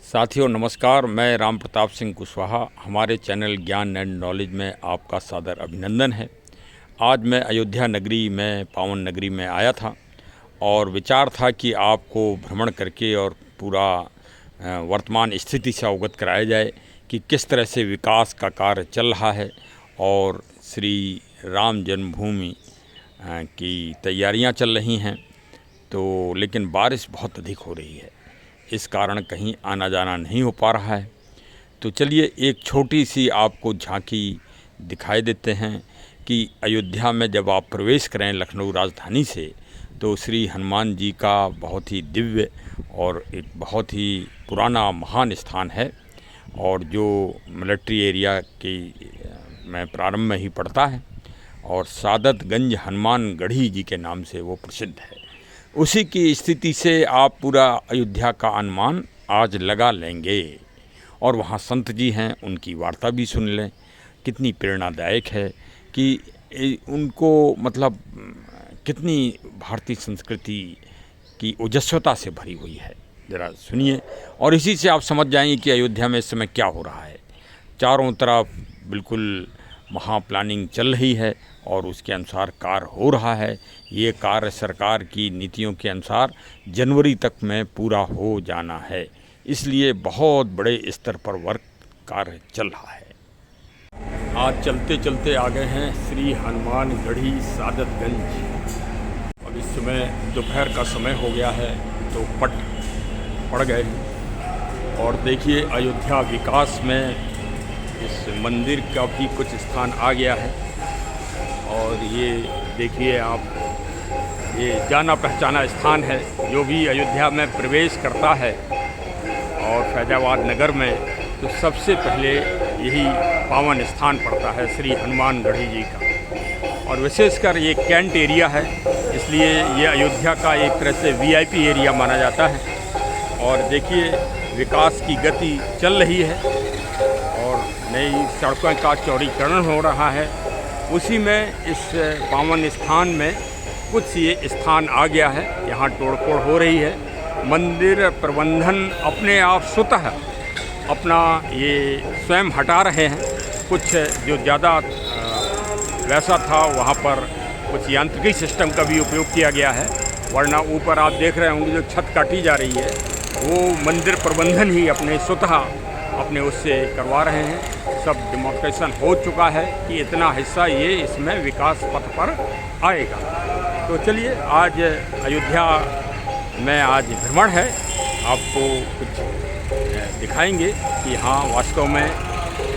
साथियों नमस्कार, मैं राम प्रताप सिंह कुशवाहा। हमारे चैनल ज्ञान एंड नॉलेज में आपका सादर अभिनंदन है। आज मैं अयोध्या नगरी में, पावन नगरी में आया था और विचार था कि आपको भ्रमण करके और पूरा वर्तमान स्थिति से अवगत कराया जाए कि किस तरह से विकास का कार्य चल रहा है और श्री राम जन्मभूमि की तैयारियां चल रही हैं। तो लेकिन बारिश बहुत अधिक हो रही है, इस कारण कहीं आना जाना नहीं हो पा रहा है। तो चलिए एक छोटी सी आपको झांकी दिखाई देते हैं कि अयोध्या में जब आप प्रवेश करें लखनऊ राजधानी से, तो श्री हनुमान जी का बहुत ही दिव्य और एक बहुत ही पुराना महान स्थान है और जो मिलिट्री एरिया की में प्रारंभ में ही पड़ता है और सादतगंज हनुमान गढ़ी जी के नाम से वो प्रसिद्ध है। उसी की स्थिति से आप पूरा अयोध्या का अनुमान आज लगा लेंगे और वहाँ संत जी हैं, उनकी वार्ता भी सुन लें। कितनी प्रेरणादायक है कि उनको मतलब कितनी भारतीय संस्कृति की ओजस्वता से भरी हुई है। ज़रा सुनिए और इसी से आप समझ जाएंगे कि अयोध्या में इस समय क्या हो रहा है। चारों तरफ बिल्कुल महा प्लानिंग चल रही है और उसके अनुसार कार्य हो रहा है। ये कार्य सरकार की नीतियों के अनुसार जनवरी तक में पूरा हो जाना है, इसलिए बहुत बड़े स्तर पर वर्क कार्य चल रहा है। आज चलते चलते आ गए हैं श्री हनुमान गढ़ी सादतगंज। अब इस समय दोपहर का समय हो गया है तो पट पड़ गए और देखिए अयोध्या विकास में इस मंदिर का भी कुछ स्थान आ गया है। और ये देखिए आप, ये जाना पहचाना स्थान है। जो भी अयोध्या में प्रवेश करता है और फैजाबाद नगर में, तो सबसे पहले यही पावन स्थान पड़ता है श्री हनुमान गढ़ी जी का। और विशेषकर ये कैंट एरिया है, इसलिए ये अयोध्या का एक तरह से वीआईपी एरिया माना जाता है। और देखिए विकास की गति चल रही है और नई सड़कों का चौड़ीकरण हो रहा है। उसी में इस पावन स्थान में कुछ ये स्थान आ गया है, यहाँ तोड़फोड़ हो रही है। मंदिर प्रबंधन अपने आप स्वतः अपना ये स्वयं हटा रहे हैं। कुछ जो ज़्यादा वैसा था वहाँ पर कुछ यांत्रिकी सिस्टम का भी उपयोग किया गया है, वरना ऊपर आप देख रहे होंगे जो छत काटी जा रही है वो मंदिर प्रबंधन ही अपने स्वतः अपने उससे करवा रहे हैं। सब डेमोक्रेशन हो चुका है कि इतना हिस्सा ये इसमें विकास पथ पर आएगा। तो चलिए आज अयोध्या में आज भ्रमण है, आपको कुछ दिखाएंगे कि हाँ वास्तव में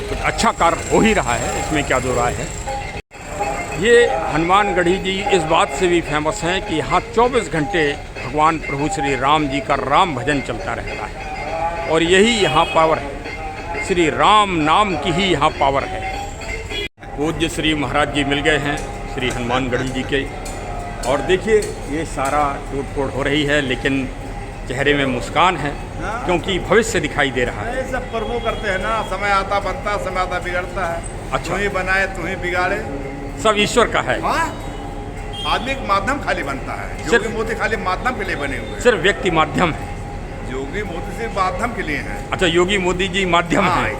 कुछ अच्छा कार्य हो ही रहा है, इसमें क्या दो राय है। ये हनुमान गढ़ी जी इस बात से भी फेमस हैं कि यहाँ 24 घंटे भगवान प्रभु श्री राम जी का राम भजन चलता रहता है और यही यहाँ पावर है। श्री राम नाम की ही यहाँ पावर है। पूज्य श्री महाराज जी मिल गए हैं श्री हनुमान गढ़ी जी के। और देखिए ये सारा टूट-फोड़ हो रही है, लेकिन चेहरे में मुस्कान है क्योंकि भविष्य दिखाई दे रहा है। सब प्रभु करते हैं ना, समय आता बनता, समय आता बिगड़ता है। अच्छा, तू ही बनाए तू ही बिगाड़े, सब ईश्वर का है। आदमी एक माध्यम खाली बनता है। योगी मोदी खाली माध्यम के लिए बने हुए हैं। सिर्फ व्यक्ति माध्यम है। योगी मोदी सिर्फ माध्यम के लिए हैं। अच्छा, योगी मोदी जी माध्यम है।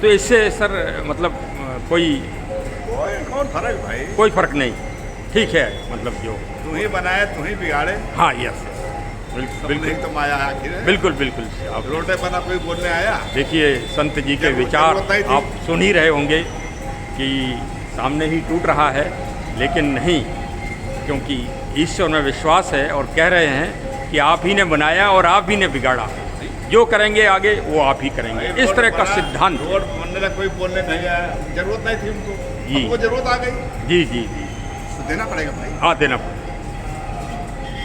तो इससे सर मतलब कोई कौन फर्क भाई? कोई फर्क नहीं, ठीक है। मतलब जो तू ही बनाए तू ही बिगाड़े। हाँ, यस, बिल्कुल तो माया आखिर है। बिल्कुल बिल्कुल। आप रोटे बना कोई बोलने आया। देखिए संत जी के विचार आप सुन ही रहे होंगे कि सामने ही टूट रहा है, लेकिन नहीं, क्योंकि ईश्वर में विश्वास है और कह रहे हैं कि आप ही ने बनाया और आप ही ने बिगाड़ा, जो करेंगे आगे वो आप ही करेंगे। इस तरह का सिद्धांत। रोड बनने का कोई बोलने नहीं आया, जरूरत नहीं थी उनको, हमको जरूरत आ गई। जी जी जी, तो देना पड़ेगा भाई। हाँ देना पड़ेगा।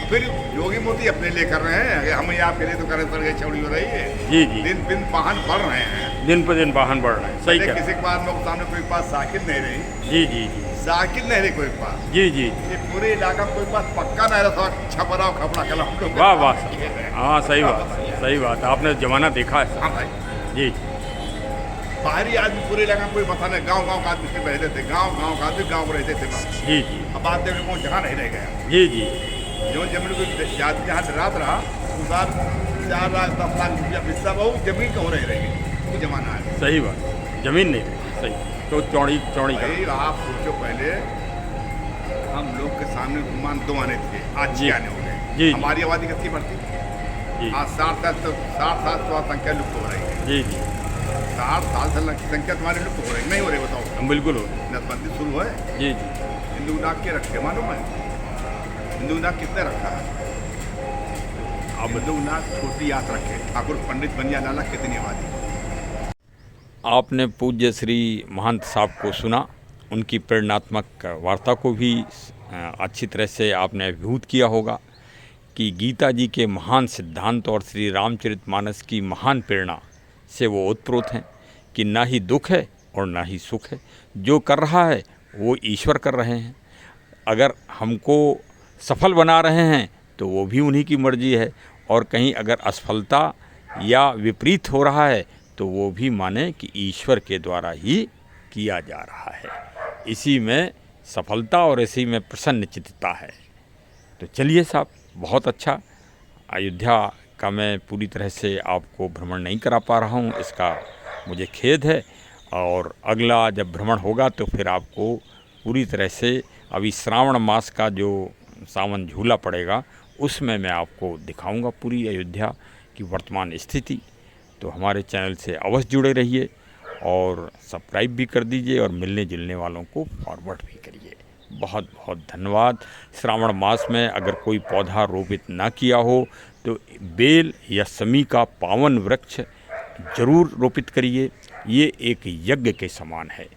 फिर योगी मोदी अपने लिए कर रहे हैं, हम ही आपके लिए तो करे सड़के चौड़ी हो रही है। जी जी, दिन दिन वाहन बढ़ रहे हैं, दिन पर दिन वाहन बढ़ रहे हैं। सही है। किसी के पास लोग सामने कोई पास साइकिल नहीं रही। जी जी जी, साइकिल नहीं रही कोई पास। जी जी, ये पूरे इलाका में कोई पास पक्का नहीं रहा, छपरा खपड़ा कला। वाह वाह, हाँ सही बात, सही बात। आपने जमाना देखा है। हाँ भाई जी, बाहरी आदमी पूरे इलाका में कोई बता नहीं, गाँव गाँव का आदमी सिर्फ रहते थे, गाँव गाँव का आदमी गाँव में रहते थे बस। जी जी, अब बात देखने को जगह नहीं रह गया। जी जी, जो जमीन को जाति जहाँ रात रहा उस 4 लाख 10 लाख रुपया हिस्सा बहुत जमीन कहाँ रह रहेगी, वो जमाना है। सही बात, जमीन नहीं सही तो चौड़ी चौड़ी कर भाई आप सोचो, पहले हम लोग के सामने गुमान 2 आने थे, आज जी। 6 आने हो जी। गए। हमारी आबादी कितनी बढ़ती, जी आज 60 साल तो 60 साल संख्या लुप्त हो रही है। जी जी 60 साल से संख्या तुम्हारी लुप्त हो रही नहीं हो रही, बताओ। बिल्कुल हो। नसबंदी शुरू है। जी जी हिंदू नाग के रखे मालूम है, हिंदू नाग कितने रखा है? अब हिंदू नाग छोटी याद रखे। ठाकुर पंडित बनिया लाला कितनी आबादी। आपने पूज्य श्री महंत साहब को सुना, उनकी प्रेरणात्मक वार्ता को भी अच्छी तरह से आपने अभिभूत किया होगा कि गीता जी के महान सिद्धांत और श्री रामचरितमानस की महान प्रेरणा से वो ओतप्रोत हैं कि ना ही दुख है और ना ही सुख है, जो कर रहा है वो ईश्वर कर रहे हैं। अगर हमको सफल बना रहे हैं तो वो भी उन्हीं की मर्जी है, और कहीं अगर असफलता या विपरीत हो रहा है तो वो भी माने कि ईश्वर के द्वारा ही किया जा रहा है। इसी में सफलता और इसी में प्रसन्न चित्तता है। तो चलिए साहब, बहुत अच्छा। अयोध्या का मैं पूरी तरह से आपको भ्रमण नहीं करा पा रहा हूँ, इसका मुझे खेद है, और अगला जब भ्रमण होगा तो फिर आपको पूरी तरह से, अभी श्रावण मास का जो सावन झूला पड़ेगा उसमें मैं आपको दिखाऊंगा पूरी अयोध्या की वर्तमान स्थिति। तो हमारे चैनल से अवश्य जुड़े रहिए और सब्सक्राइब भी कर दीजिए और मिलने जुलने वालों को फॉरवर्ड भी करिए। बहुत बहुत धन्यवाद। श्रावण मास में अगर कोई पौधा रोपित ना किया हो तो बेल या समी का पावन वृक्ष जरूर रोपित करिए। ये एक यज्ञ के समान है।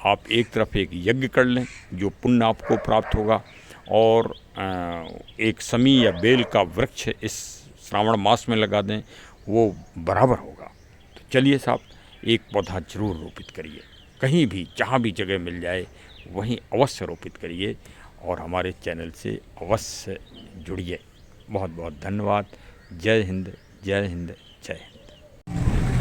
आप एक तरफ एक यज्ञ कर लें जो पुण्य आपको प्राप्त होगा, और एक समी या बेल का वृक्ष इस श्रावण मास में लगा दें, वो बराबर होगा। तो चलिए साहब, एक पौधा जरूर रोपित करिए, कहीं भी जहाँ भी जगह मिल जाए वहीं अवश्य रोपित करिए, और हमारे चैनल से अवश्य जुड़िए। बहुत बहुत धन्यवाद। जय हिंद, जय हिंद, जय हिंद।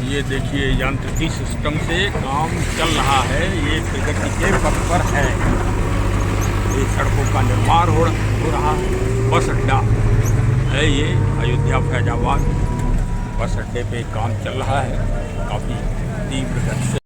ये देखिए, यांत्रिकी सिस्टम से काम चल रहा है, ये प्रगति के पथ पर है। ये सड़कों का निर्माण हो रहा है। बस अड्डा है ये अयोध्या फैजाबाद बस अड्डे पे काम चल रहा है काफ़ी तीव्र गति से।